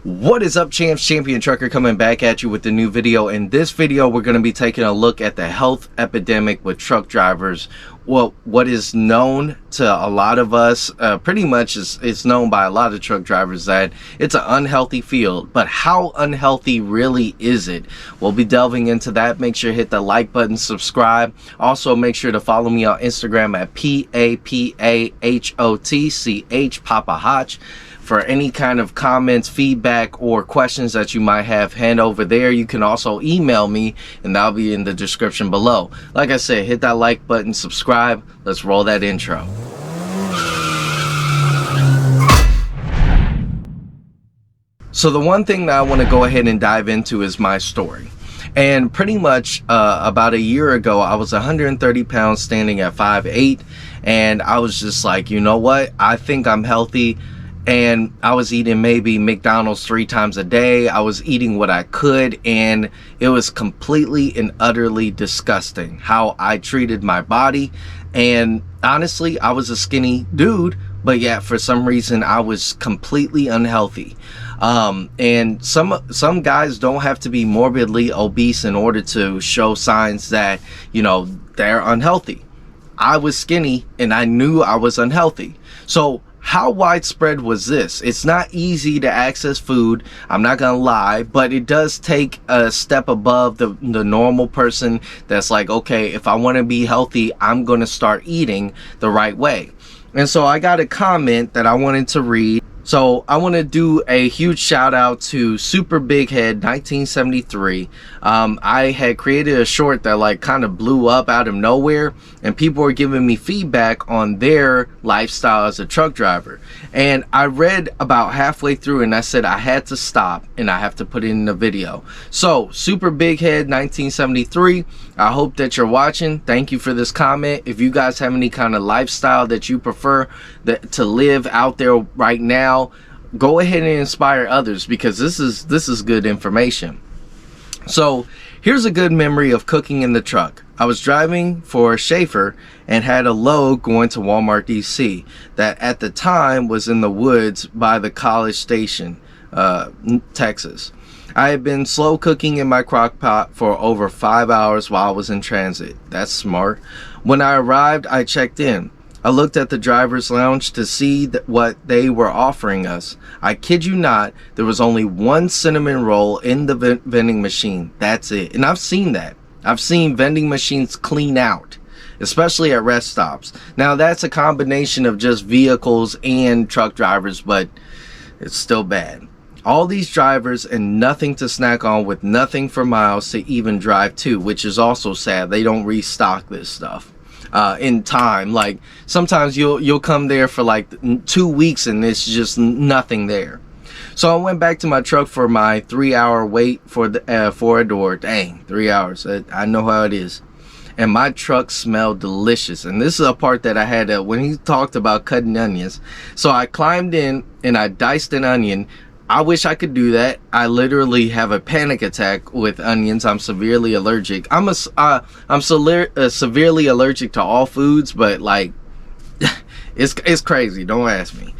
What is up, champs? Champion Trucker coming back at you with a new video. In this video, we're going to be taking a look at the health epidemic with truck drivers. Well, what is known to a lot of us, pretty much it's known by a lot of truck drivers that it's an unhealthy field. But how unhealthy really is it? We'll be delving into that. Make sure to hit the like button, subscribe. Also, make sure to follow me on Instagram at PAPAHOTCH, Papa Hotch. For any kind of comments, feedback, or questions that you might have, hand over there. You can also email me, and that'll be in the description below. Like I said, hit that like button, subscribe. Let's roll that intro. So the one thing that I want to go ahead and dive into is my story. And pretty much about a year ago, I was 130 pounds standing at 5'8", and I was just like, you know what? I think I'm healthy. And I was eating maybe McDonald's 3 times a day. I was eating what I could, and it was completely and utterly disgusting how I treated my body. And honestly, I was a skinny dude, but yet for some reason I was completely unhealthy. And some guys don't have to be morbidly obese in order to show signs that, you know, they're unhealthy. I was skinny and I knew I was unhealthy. So how widespread was this? It's not easy to access food, I'm not gonna lie, but it does take a step above the normal person that's like, okay, if I want to be healthy, I'm gonna start eating the right way. And so I got a comment that I wanted to read. So I want to do a huge shout out to Super Big Head 1973. I had created a short that like kind of blew up out of nowhere, and people were giving me feedback on their lifestyle as a truck driver. And I read about halfway through and I said I had to stop and I have to put it in the video. So Super Big Head 1973, I hope that you're watching. Thank you for this comment. If you guys have any kind of lifestyle that you prefer to live out there right now, go ahead and inspire others, because this is good information. So here's a good memory of cooking in the truck. I was driving for Schaefer and had a load going to Walmart DC that at the time was in the woods by the College Station, Texas. I had been slow cooking in my crock pot for over 5 hours while I was in transit. That's smart. When I arrived, I checked in. I looked at the driver's lounge to see what they were offering us. I kid you not, there was only one cinnamon roll in the vending machine. That's it. And I've seen that. I've seen vending machines clean out, especially at rest stops. Now that's a combination of just vehicles and truck drivers, but it's still bad. All these drivers and nothing to snack on, with nothing for miles to even drive to, which is also sad. They don't restock this stuff in time. Like sometimes you'll come there for like 2 weeks and it's just nothing there. So I went back to my truck for my 3-hour wait for a door. Dang, 3 hours. I know how it is. And my truck smelled delicious. And this is a part that I had when he talked about cutting onions. So I climbed in and I diced an onion. I wish I could do that. I literally have a panic attack with onions. I'm severely allergic. I'm severely allergic to all foods, but like it's crazy. Don't ask me.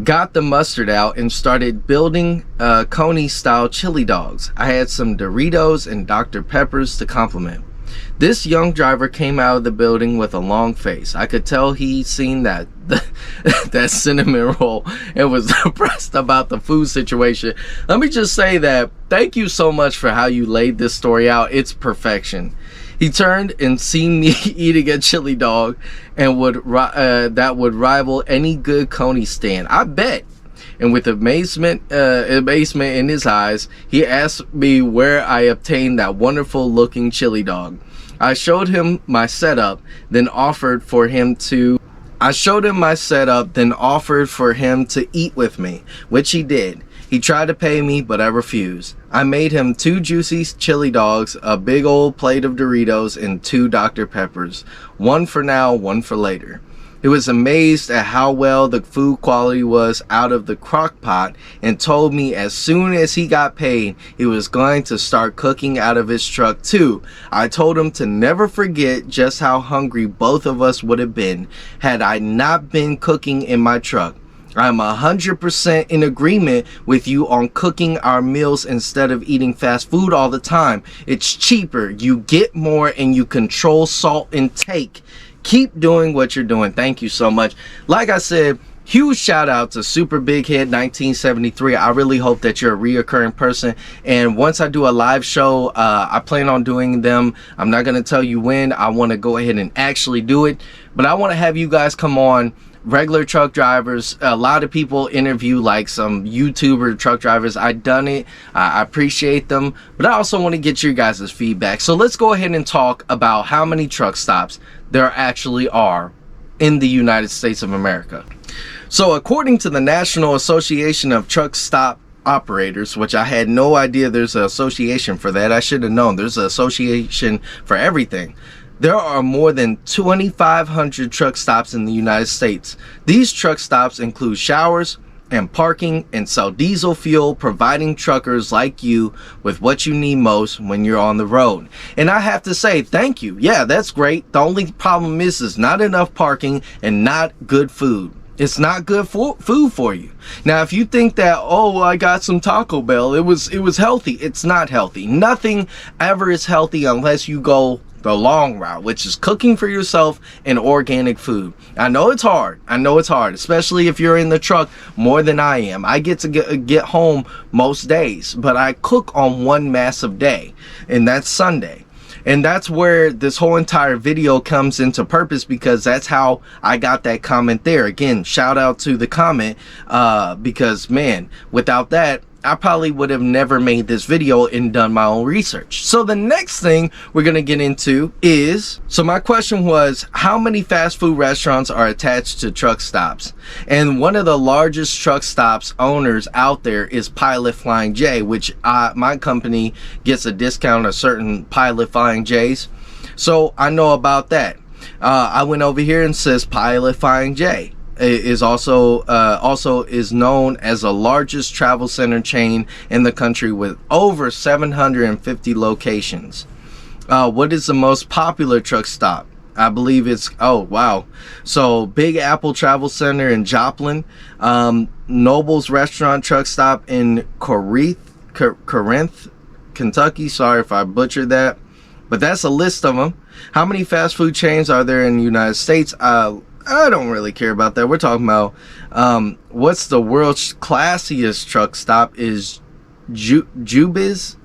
Got the mustard out and started building Coney style chili dogs. I had some Doritos and Dr. Peppers to complement. This young driver came out of the building with a long face. I could tell he'd seen that cinnamon roll and was depressed about the food situation. Let me just say that thank you so much for how you laid this story out. It's perfection. He turned and seen me eating a chili dog and that would rival any good Coney stand, I bet. And with amazement in his eyes, he asked me where I obtained that wonderful looking chili dog. I showed him my setup, then offered for him to eat with me, which he did. He tried to pay me, but I refused. I made him 2 juicy chili dogs, a big old plate of Doritos, and 2 Dr. Peppers. One for now, one for later. He was amazed at how well the food quality was out of the crock pot and told me as soon as he got paid, he was going to start cooking out of his truck too. I told him to never forget just how hungry both of us would have been had I not been cooking in my truck. I'm 100% in agreement with you on cooking our meals instead of eating fast food all the time. It's cheaper, you get more, and you control salt intake. Keep doing what you're doing. Thank you so much. Like I said, huge shout out to Super Big Head 1973. I really hope that you're a reoccurring person, and once I do a live show, I plan on doing them. I'm not going to tell you when. I want to go ahead and actually do it, but I want to have you guys come on, regular truck drivers. A lot of people interview like some YouTuber truck drivers. I've done it. I appreciate them, but I also want to get your guys' feedback. So let's go ahead and talk about how many truck stops there actually are in the United States of America. So according to the National Association of Truck Stop Operators, which I had no idea there's an association for that. I should have known. There's an association for everything. There are more than 2,500 truck stops in the United States. These truck stops include showers and parking and sell diesel fuel, providing truckers like you with what you need most when you're on the road. And I have to say, thank you. Yeah, that's great. The only problem is not enough parking and not good food. It's not good food for you. Now, if you think that, oh, I got some Taco Bell, it was healthy. It's not healthy. Nothing ever is healthy unless you go the long route, which is cooking for yourself and organic food. I know it's hard. I know it's hard, especially if you're in the truck more than I am. I get to get home most days, but I cook on one massive day, and that's Sunday. And that's where this whole entire video comes into purpose, because that's how I got that comment there. Again, shout out to the comment, because man, without that, I probably would have never made this video and done my own research. So the next thing we're going to get into is, so my question was, how many fast food restaurants are attached to truck stops? And one of the largest truck stops owners out there is Pilot Flying J, which my company gets a discount on certain Pilot Flying J's. So I know about that. I went over here and says Pilot Flying J is also is known as the largest travel center chain in the country with over 750 locations. What is the most popular truck stop? I believe it's, oh wow, so Big Apple Travel Center in Joplin, Noble's Restaurant Truck Stop in Corinth, Kentucky. Sorry if I butchered that, but that's a list of them. How many fast food chains are there in the United States? I don't really care about that. We're talking about what's the world's classiest truck stop is Jubiz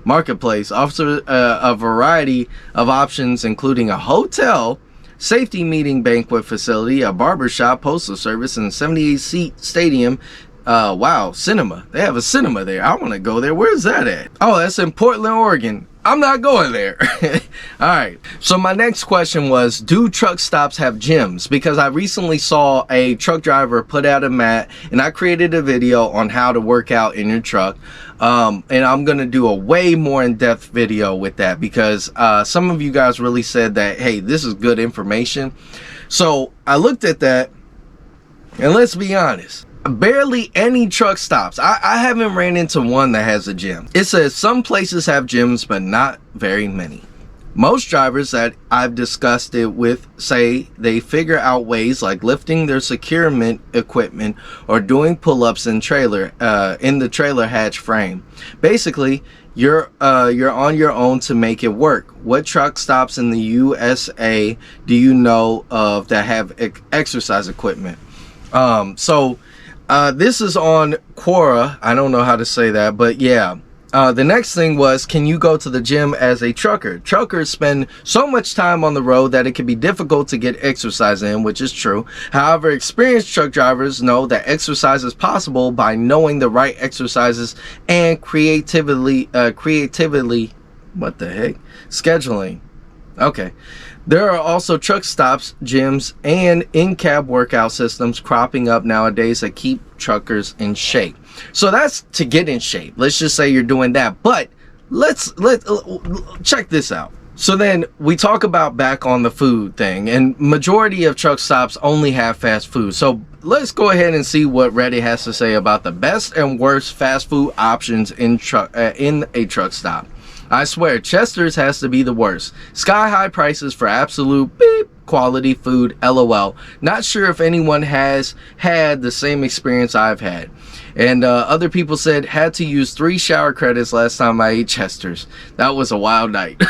Marketplace. Offers a variety of options, including a hotel, safety meeting banquet facility, a barbershop, postal service, and a 78-seat stadium. Wow, cinema. They have a cinema there. I want to go there. Where's that at? Oh, that's in Portland, Oregon. I'm not going there. All right. So my next question was, do truck stops have gyms? Because I recently saw a truck driver put out a mat, and I created a video on how to work out in your truck. And I'm going to do a way more in-depth video with that, because some of you guys really said that, hey, this is good information. So I looked at that, and let's be honest, barely any truck stops. I haven't ran into one that has a gym. It says some places have gyms, but not very many. Most drivers that I've discussed it with say they figure out ways like lifting their securement equipment or doing pull-ups in the trailer hatch frame. Basically, you're on your own to make it work. What truck stops in the USA do you know of that have exercise equipment? This is on Quora. I don't know how to say that, but yeah. The next thing was, can you go to the gym as a trucker? Truckers spend so much time on the road that it can be difficult to get exercise in, which is true. However, experienced truck drivers know that exercise is possible by knowing the right exercises and creatively, what the heck? Scheduling. Okay. There are also truck stops, gyms, and in-cab workout systems cropping up nowadays that keep truckers in shape. So that's to get in shape. Let's just say you're doing that. But let's check this out. So then we talk about back on the food thing, and majority of truck stops only have fast food. So let's go ahead and see what Reddit has to say about the best and worst fast food options in a truck stop. I swear, Chester's has to be the worst. Sky high prices for absolute beep. quality food, LOL. Not sure if anyone has had the same experience I've had. And other people said, had to use 3 shower credits last time I ate Chester's. That was a wild night.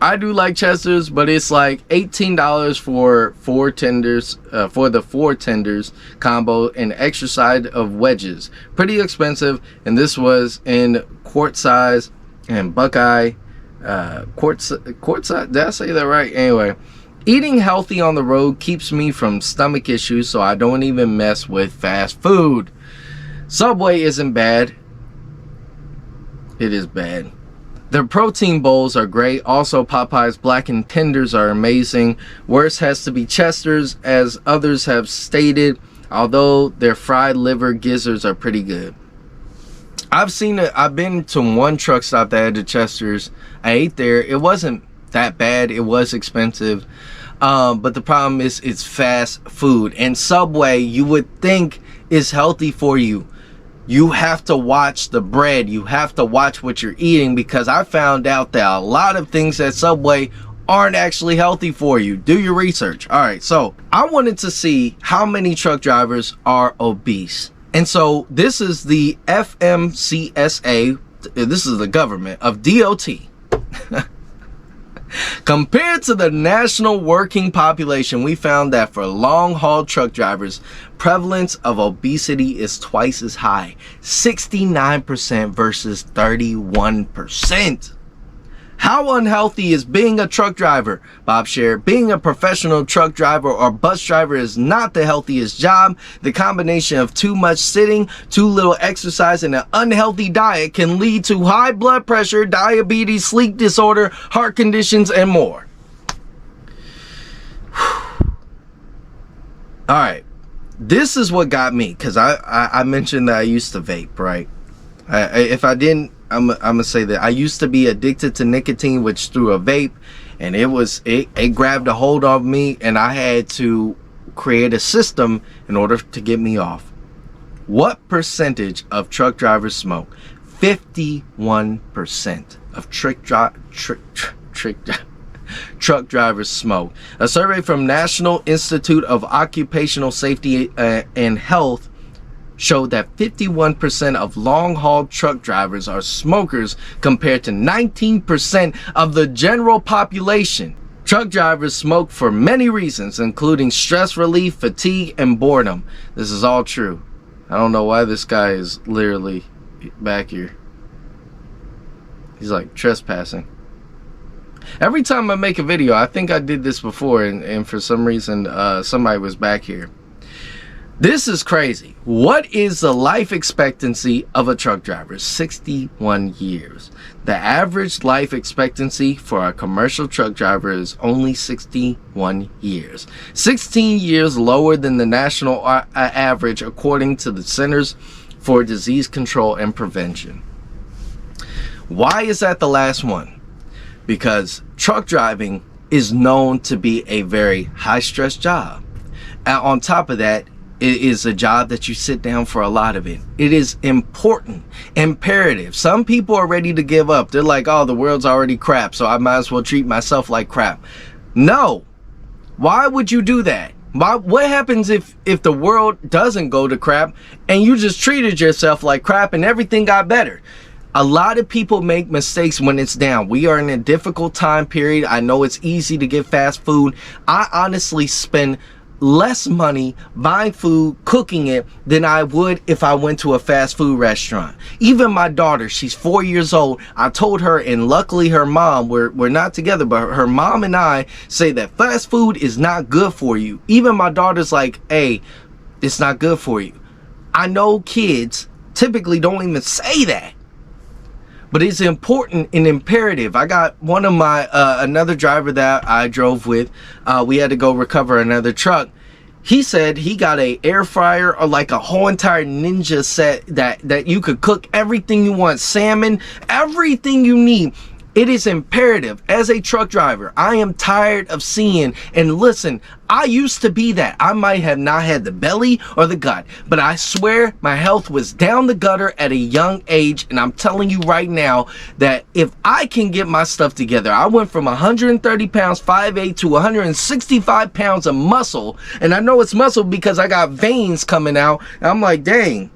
I do like Chester's, but it's like $18 for 4 tenders, for the 4 tenders combo, and extra side of wedges. Pretty expensive, and this was in quart size and Buckeye quart size. Did I say that right? Anyway, eating healthy on the road keeps me from stomach issues, so I don't even mess with fast food. Subway isn't bad. It is bad. Their protein bowls are great. Also, Popeye's blackened tenders are amazing. Worst has to be Chester's, as others have stated, although their fried liver gizzards are pretty good. I've been to one truck stop that had the Chester's. I ate there. It wasn't that bad. It was expensive. But the problem is it's fast food. And Subway, you would think, is healthy for you. You have to watch the bread. You have to watch what you're eating, because I found out that a lot of things at Subway aren't actually healthy for you. Do your research. All right, so I wanted to see how many truck drivers are obese. And so this is the FMCSA, this is the government of DOT. Compared to the national working population, we found that for long-haul truck drivers, prevalence of obesity is twice as high, 69% versus 31%. How unhealthy is being a truck driver? Bob shared, being a professional truck driver or bus driver is not the healthiest job. The combination of too much sitting, too little exercise, and an unhealthy diet can lead to high blood pressure, diabetes, sleep disorder, heart conditions, and more. All right, this is what got me, because I mentioned that I used to vape, right? If I didn't, I'm gonna say that I used to be addicted to nicotine, which through a vape, and it grabbed a hold of me, and I had to create a system in order to get me off. What percentage of truck drivers smoke? 51% of truck drivers smoke. A survey from National Institute of Occupational Safety and Health showed that 51% of long-haul truck drivers are smokers, compared to 19% of the general population. Truck drivers smoke for many reasons, including stress relief, fatigue, and boredom. This is all true. I don't know why this guy is literally back here. He's like trespassing. Every time I make a video, I think I did this before, and for some reason somebody was back here. This is crazy. What is the life expectancy of a truck driver? 61 years. The average life expectancy for a commercial truck driver is only 61 years. 16 years lower than the national average, according to the Centers for Disease Control and Prevention. Why is that the last one? Because truck driving is known to be a very high-stress job. And on top of that, it is a job that you sit down for a lot of it. It is important, imperative. Some people are ready to give up. They're like, oh, the world's already crap, so I might as well treat myself like crap. No. Why would you do that? What happens if the world doesn't go to crap and you just treated yourself like crap and everything got better? A lot of people make mistakes when it's down. We are in a difficult time period. I know it's easy to get fast food. I honestly spend less money buying food, cooking it, than I would if I went to a fast food restaurant. Even my daughter, she's 4 years old. I told her, and luckily her mom, we're not together, but her mom and I say that fast food is not good for you. Even my daughter's like, hey, it's not good for you. I know kids typically don't even say that, but it's important and imperative. I got one of my, another driver that I drove with, we had to go recover another truck. He said he got a air fryer, or like a whole entire ninja set that you could cook everything you want, salmon, everything you need. It is imperative. As a truck driver, I am tired of seeing, and listen, I used to be that. I might have not had the belly or the gut, but I swear my health was down the gutter at a young age. And I'm telling you right now that if I can get my stuff together, I went from 130 pounds, 5'8", to 165 pounds of muscle. And I know it's muscle because I got veins coming out. And I'm like, dang,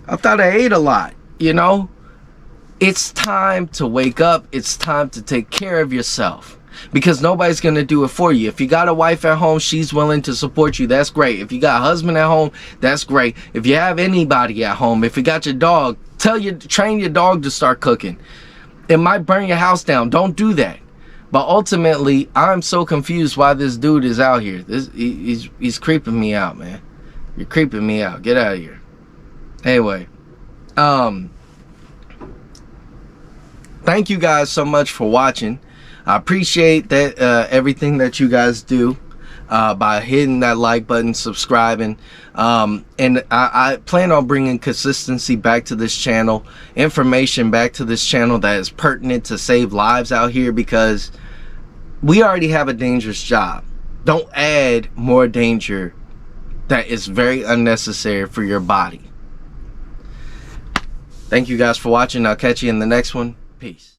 I thought I ate a lot, you know? It's time to wake up. It's time to take care of yourself, because nobody's going to do it for you. If you got a wife at home, she's willing to support you. That's great. If you got a husband at home, that's great. If you have anybody at home, if you got your dog, train your dog to start cooking. It might burn your house down. Don't do that. But ultimately, I'm so confused why this dude is out here. He's creeping me out, man. You're creeping me out. Get out of here. Anyway, thank you guys so much for watching. I appreciate that everything that you guys do by hitting that like button, subscribing, and I plan on bringing consistency back to this channel, information back to this channel that is pertinent to save lives out here, because we already have a dangerous job. Don't add more danger that is very unnecessary for your body. Thank you guys for watching. I'll catch you in the next one. Peace.